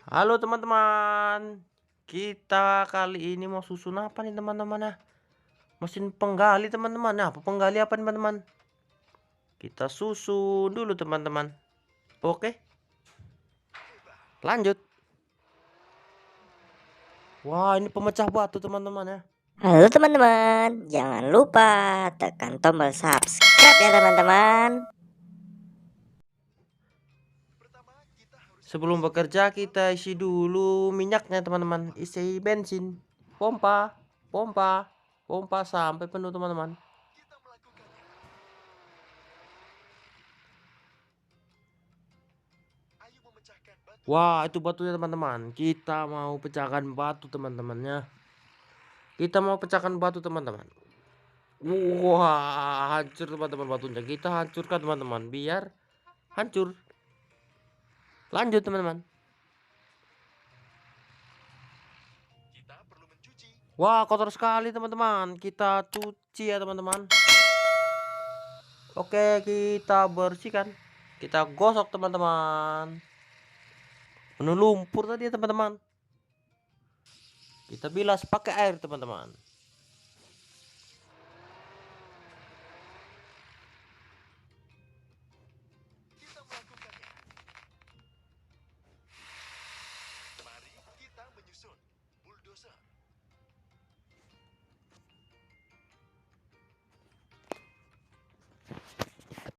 Halo teman-teman, kita kali ini mau susun apa nih teman-teman ya? Mesin penggali teman-teman. Nah, penggali apa teman-teman? Kita susun dulu teman-teman. Oke, lanjut. Wah, ini pemecah batu teman-teman ya. Halo teman-teman, jangan lupa tekan tombol subscribe ya teman-teman. Sebelum bekerja kita isi dulu minyaknya teman-teman. Isi bensin, pompa, pompa, pompa sampai penuh teman-teman. Wah, itu batunya teman-teman. Kita mau pecahkan batu teman-temannya. Kita mau pecahkan batu teman-teman. Wah, hancur teman-teman batunya. Kita hancurkan teman-teman biar hancur. Lanjut teman-teman. Wah, kotor sekali teman-teman. Kita cuci ya teman-teman. Oke, kita bersihkan. Kita gosok teman-teman. Penuh lumpur tadi ya teman-teman. Kita bilas pakai air teman-teman. Mari kita menyusun bulldozer.